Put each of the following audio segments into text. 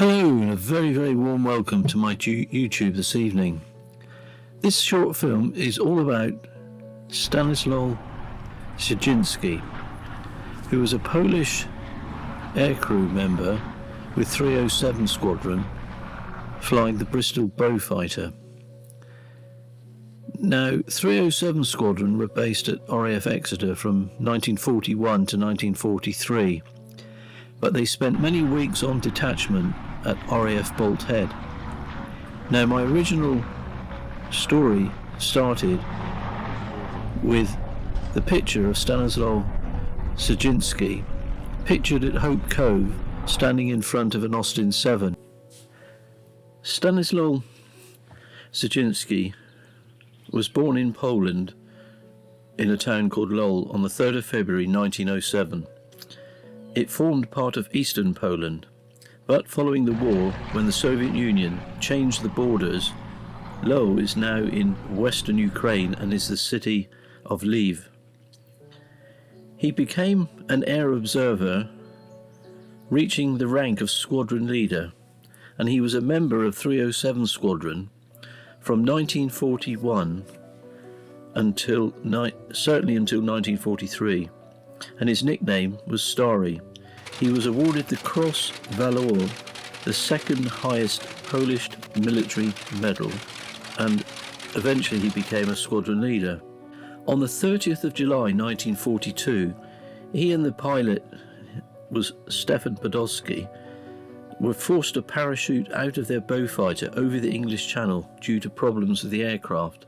Hello and a very warm welcome to my YouTube this evening. This short film is all about Stanislaw Sawczynski, who was a Polish aircrew member with 307 Squadron flying the Bristol Beaufighter. Now, 307 Squadron were based at RAF Exeter from 1941 to 1943, but they spent many weeks on detachment at RAF Bolt Head. Now, my original story started with the picture of Stanislaw Sawczynski, pictured at Hope Cove, standing in front of an Austin 7. Stanislaw Sawczynski was born in Poland in a town called Lowell on the 3rd of February 1907. It formed part of eastern Poland, but following the war, when the Soviet Union changed the borders, Lowell is now in western Ukraine and is the city of Lviv. He became an air observer, reaching the rank of squadron leader, and he was a member of 307 Squadron from 1941 certainly until 1943, and his nickname was Starry. He was awarded the Cross Valor, the second highest Polish military medal, and eventually he became a squadron leader. On the 30th of July 1942, he and the pilot, was Stefan Podolski, were forced to parachute out of their Beaufighter over the English Channel due to problems with the aircraft.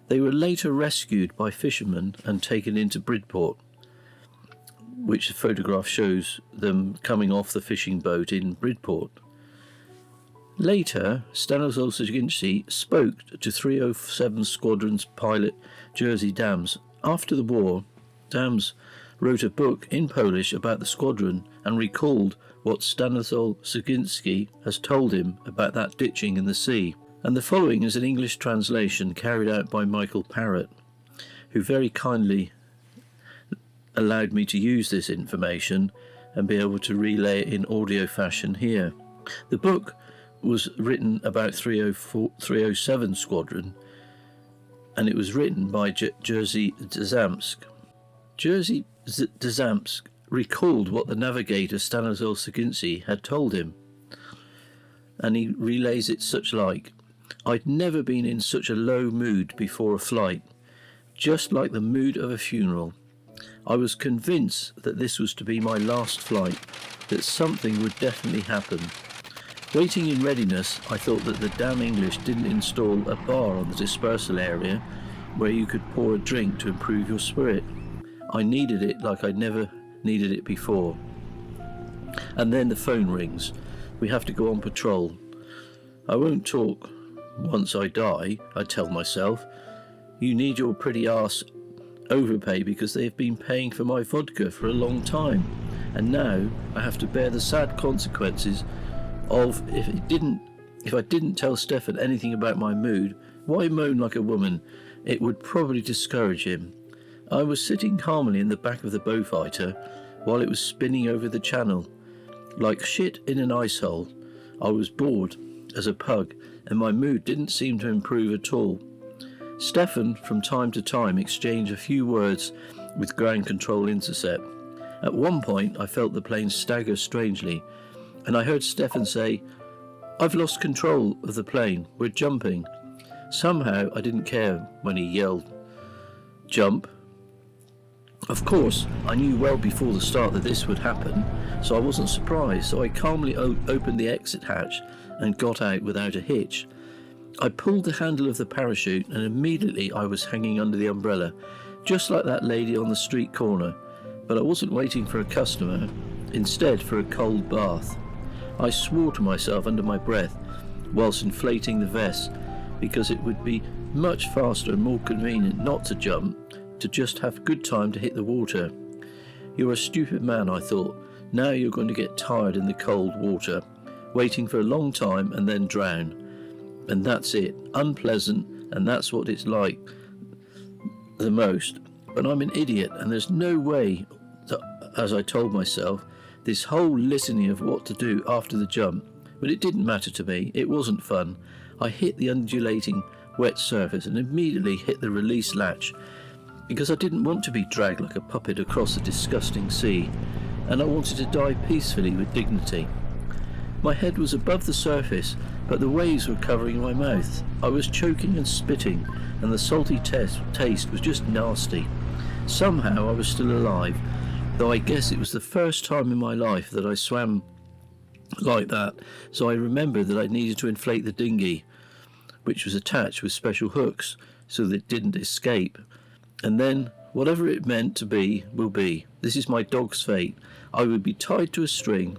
They were later rescued by fishermen and taken into Bridport, which the photograph shows them coming off the fishing boat in Bridport. Later, Stanislaw Sawczynski spoke to 307 Squadron's pilot Jerzy Dams. After the war, Dams wrote a book in Polish about the squadron and recalled what Stanislaw Sawczynski has told him about that ditching in the sea. And the following is an English translation carried out by Michael Parrot, who very kindly allowed me to use this information and be able to relay it in audio fashion here. The book was written about 307 Squadron, and it was written by Jerzy Dams. Jerzy Dams recalled what the navigator Stanislaw Sawczynski had told him, and he relays it such like: "I'd never been in such a low mood before a flight, just like the mood of a funeral. I was convinced that this was to be my last flight, that something would definitely happen. Waiting in readiness, I thought that the damn English didn't install a bar on the dispersal area where you could pour a drink to improve your spirit. I needed it like I'd never needed it before. And then the phone rings. We have to go on patrol. I won't talk once I die, I tell myself. You need your pretty arse overpay because they have been paying for my vodka for a long time, and now I have to bear the sad consequences of if I didn't tell Stefan anything about my mood. Why moan like a woman? It would probably discourage him. I was sitting calmly in the back of the Beaufighter while it was spinning over the channel like shit in an ice hole. I was bored as a pug, and my mood didn't seem to improve at all. Stefan from time to time exchanged a few words with ground control intercept. At one point I felt the plane stagger strangely, and I heard Stefan say, 'I've lost control of the plane, we're jumping.' Somehow I didn't care when he yelled, 'Jump.' Of course, I knew well before the start that this would happen, so I wasn't surprised, so I calmly opened the exit hatch and got out without a hitch. I pulled the handle of the parachute and immediately I was hanging under the umbrella, just like that lady on the street corner, but I wasn't waiting for a customer, instead for a cold bath. I swore to myself under my breath whilst inflating the vest, because it would be much faster and more convenient not to jump, to just have good time to hit the water. You're a stupid man, I thought. Now you're going to get tired in the cold water, waiting for a long time and then drown. And that's it, unpleasant, and that's what it's like the most. But I'm an idiot, and there's no way, as I told myself, this whole litany of what to do after the jump but it didn't matter to me. It wasn't fun. I hit the undulating wet surface and immediately hit the release latch because I didn't want to be dragged like a puppet across a disgusting sea, and I wanted to die peacefully with dignity. My head was above the surface, but the waves were covering my mouth. I was choking and spitting, and the salty taste was just nasty. Somehow I was still alive, though I guess it was the first time in my life that I swam like that, so I remembered that I needed to inflate the dinghy, which was attached with special hooks so that it didn't escape. And then, whatever it meant to be, will be. This is my dog's fate. I would be tied to a string.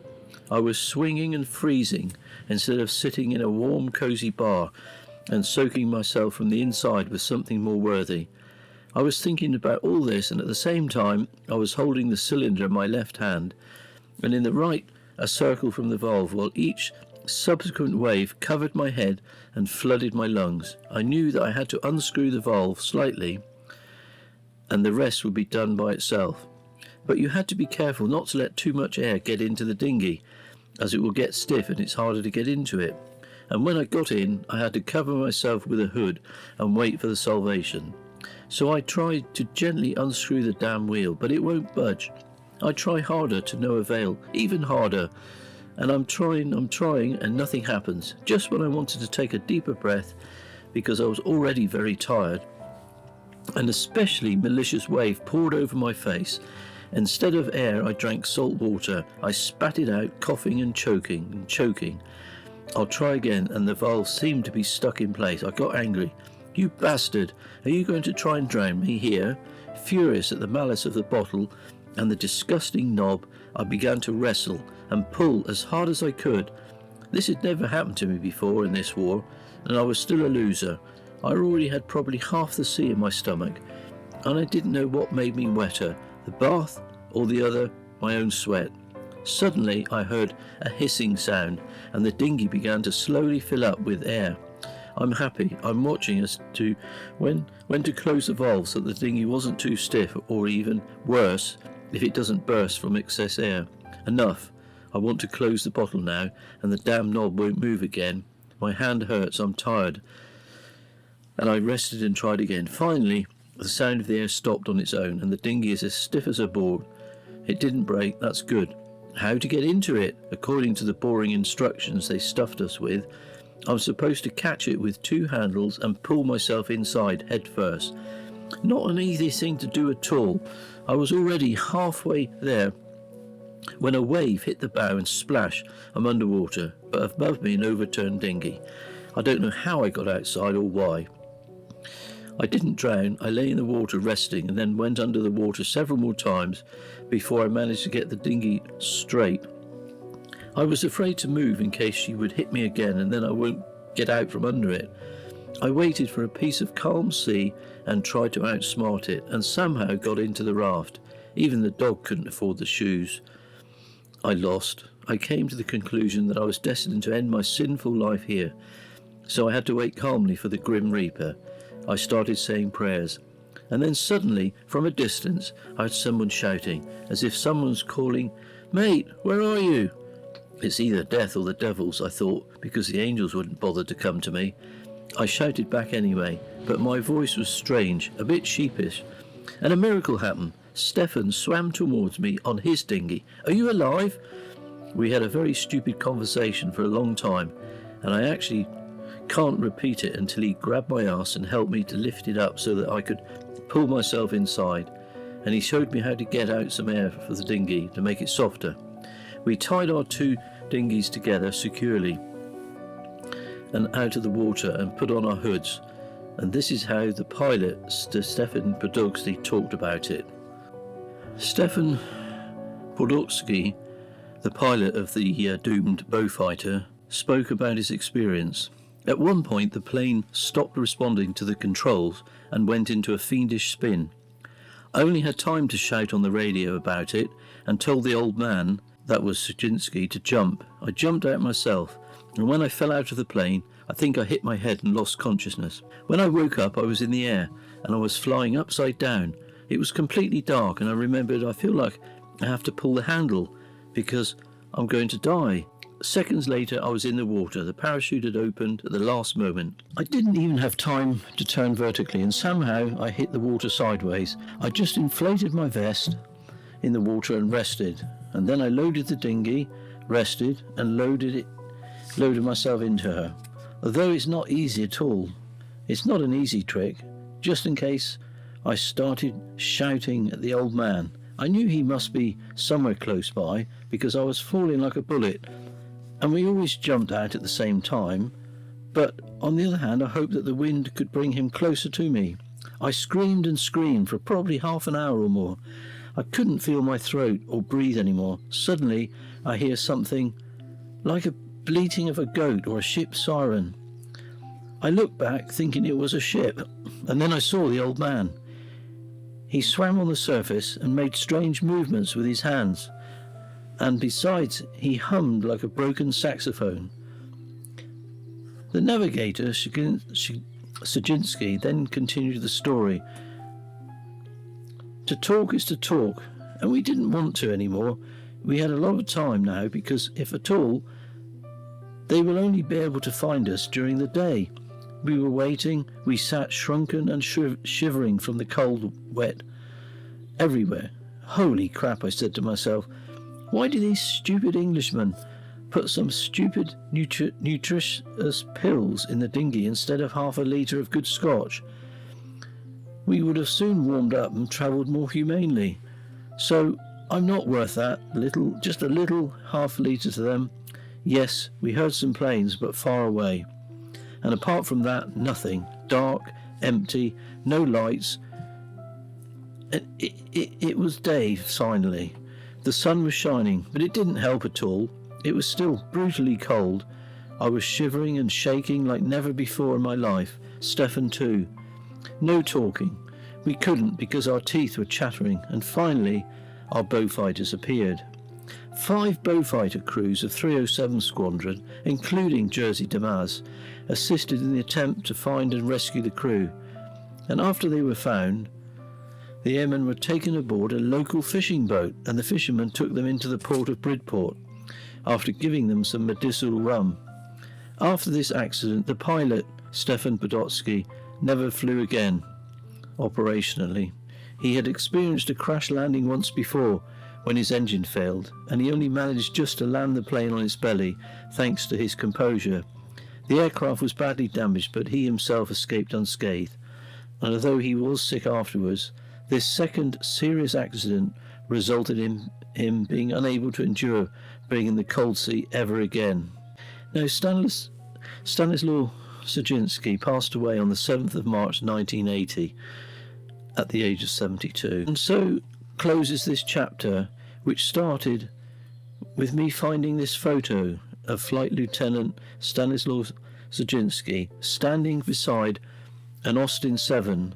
I was swinging and freezing instead of sitting in a warm, cosy bar and soaking myself from the inside with something more worthy. I was thinking about all this, and at the same time I was holding the cylinder in my left hand, and in the right a circle from the valve, while each subsequent wave covered my head and flooded my lungs. I knew that I had to unscrew the valve slightly, and the rest would be done by itself. But you had to be careful not to let too much air get into the dinghy, as it will get stiff and it's harder to get into it. And when I got in, I had to cover myself with a hood and wait for the salvation. So I tried to gently unscrew the damn wheel, but it won't budge. I try harder to no avail, even harder, and I'm trying, and nothing happens. Just when I wanted to take a deeper breath, because I was already very tired, an especially malicious wave poured over my face. Instead of air, I drank salt water. I spat it out, coughing and choking. I'll try again, and the valve seemed to be stuck in place. I got angry. "You bastard, are you going to try and drown me here?" Furious at the malice of the bottle and the disgusting knob, I began to wrestle and pull as hard as I could. This had never happened to me before in this war, and I was still a loser. I already had probably half the sea in my stomach, and I didn't know what made me wetter, the bath or the other, my own sweat. Suddenly I heard a hissing sound, and the dinghy began to slowly fill up with air. I'm happy. I'm watching as to when to close the valve so the dinghy wasn't too stiff, or even worse, if it doesn't burst from excess air. Enough. I want to close the bottle now, and the damn knob won't move again. My hand hurts. I'm tired. And I rested and tried again. Finally, the sound of the air stopped on its own, and the dinghy is as stiff as a board. It didn't break. That's good. How to get into it? According to the boring instructions they stuffed us with, I'm supposed to catch it with two handles and pull myself inside head first. Not an easy thing to do at all. I was already halfway there when a wave hit the bow and splash, I'm underwater, but above me an overturned dinghy. I don't know how I got outside or why. I didn't drown. I lay in the water resting, and then went under the water several more times before I managed to get the dinghy straight. I was afraid to move in case she would hit me again, and then I won't get out from under it. I waited for a piece of calm sea and tried to outsmart it, and somehow got into the raft. Even the dog couldn't afford the shoes. I lost. I came to the conclusion that I was destined to end my sinful life here, so I had to wait calmly for the grim reaper. I started saying prayers, and then suddenly, from a distance, I heard someone shouting, as if someone was calling, "Mate, where are you?" It's either death or the devils, I thought, because the angels wouldn't bother to come to me. I shouted back anyway, but my voice was strange, a bit sheepish. And a miracle happened. Stefan swam towards me on his dinghy. "Are you alive?" We had a very stupid conversation for a long time, and I actually can't repeat it until he grabbed my ass and helped me to lift it up so that I could pull myself inside, and he showed me how to get out some air for the dinghy to make it softer. We tied our two dinghies together securely and out of the water and put on our hoods, and this is how the pilot, Stefan Podolsky, talked about it. Stefan Podolsky, the pilot of the doomed Beaufighter, spoke about his experience. At one point the plane stopped responding to the controls and went into a fiendish spin. I only had time to shout on the radio about it and told the old man, that was Sawczynski, to jump. I jumped out myself, and when I fell out of the plane, I think I hit my head and lost consciousness. When I woke up, I was in the air, and I was flying upside down. It was completely dark, and I remembered I feel like I have to pull the handle, because I'm going to die. Seconds later, I was in the water. The parachute had opened at the last moment. I didn't even have time to turn vertically, and somehow I hit the water sideways. I just inflated my vest in the water and rested. And then I loaded the dinghy, rested, and loaded myself into her. Although it's not easy at all. It's not an easy trick. Just in case, I started shouting at the old man. I knew he must be somewhere close by because I was falling like a bullet, and we always jumped out at the same time. But on the other hand, I hoped that the wind could bring him closer to me. I screamed and screamed for probably half an hour or more. I couldn't feel my throat or breathe anymore. Suddenly, I hear something like a bleating of a goat or a ship's siren. I looked back thinking it was a ship, and then I saw the old man. He swam on the surface and made strange movements with his hands, and besides, he hummed like a broken saxophone. The navigator, Sawczynski, then continued the story. To talk is to talk, and we didn't want to anymore. We had a lot of time now because, if at all, they will only be able to find us during the day. We were waiting. We sat shrunken and shivering from the cold, wet, everywhere. Holy crap, I said to myself. Why do these stupid Englishmen put some stupid nutritious pills in the dinghy instead of half a litre of good scotch? We would have soon warmed up and travelled more humanely. So I'm not worth that just a little half litre to them. Yes, we heard some planes, but far away. And apart from that, nothing. Dark, empty, no lights. It was day, finally. The sun was shining, but it didn't help at all. It was still brutally cold. I was shivering and shaking like never before in my life. Stefan too. No talking. We couldn't because our teeth were chattering, and finally our Beaufighters appeared. 5 Beaufighter crews of 307 Squadron, including Jersey Damas, assisted in the attempt to find and rescue the crew, and after they were found, the airmen were taken aboard a local fishing boat, and the fishermen took them into the port of Bridport after giving them some medicinal rum. After this accident, the pilot, Stefan Podotsky, never flew again, operationally. He had experienced a crash landing once before when his engine failed, and he only managed just to land the plane on its belly thanks to his composure. The aircraft was badly damaged, but he himself escaped unscathed, and although he was sick afterwards, this second serious accident resulted in him being unable to endure being in the cold sea ever again. Now, Stanislaw Sawczynski passed away on the 7th of March 1980 at the age of 72. And so closes this chapter, which started with me finding this photo of Flight Lieutenant Stanislaw Sawczynski standing beside an Austin 7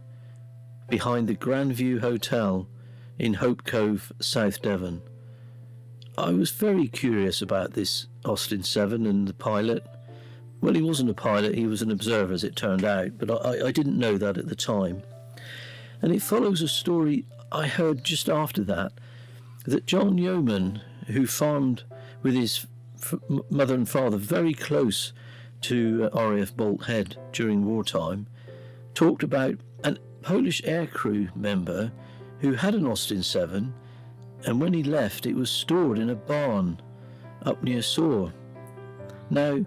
behind the Grandview Hotel in Hope Cove, South Devon. I was very curious about this Austin 7 and the pilot. Well, he wasn't a pilot, he was an observer as it turned out, but I didn't know that at the time. And it follows a story I heard just after that John Yeoman, who farmed with his mother and father very close to RAF Bolt Head during wartime, talked about a Polish aircrew member who had an Austin 7, and when he left it was stored in a barn up near Soar. Now,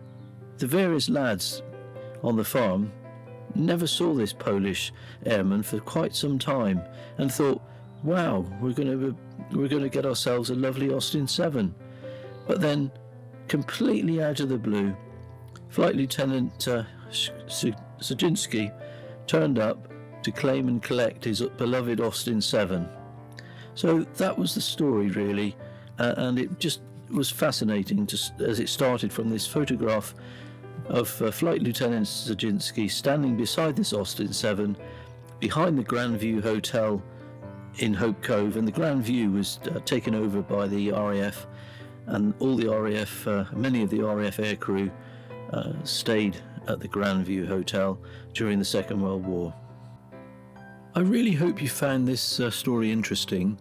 the various lads on the farm never saw this Polish airman for quite some time and thought, wow, we're going to get ourselves a lovely Austin 7. But then, completely out of the blue, Flight Lieutenant Sawczynski turned up to claim and collect his beloved Austin 7. So that was the story, really, and it just was fascinating as it started from this photograph of Flight Lieutenant Sawczynski standing beside this Austin 7 behind the Grandview Hotel in Hope Cove, and the Grandview was taken over by the RAF, and all the RAF, many of the RAF aircrew stayed at the Grandview Hotel during the Second World War. I really hope you found this story interesting,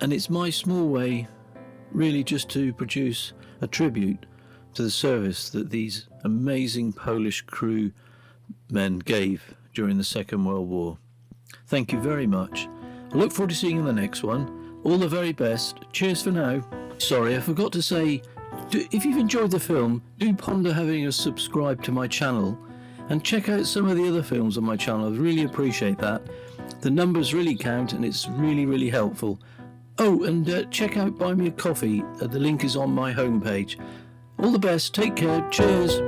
and it's my small way really just to produce a tribute to the service that these amazing Polish crew men gave during the Second World War. Thank you very much. I look forward to seeing you in the next one. All the very best. Cheers for now. Sorry, I forgot to say, if you've enjoyed the film, do ponder having us subscribe to my channel and check out some of the other films on my channel. I really appreciate that. The numbers really count and it's really, really helpful. Oh, and check out Buy Me a Coffee. The link is on my homepage. All the best. Take care. Cheers.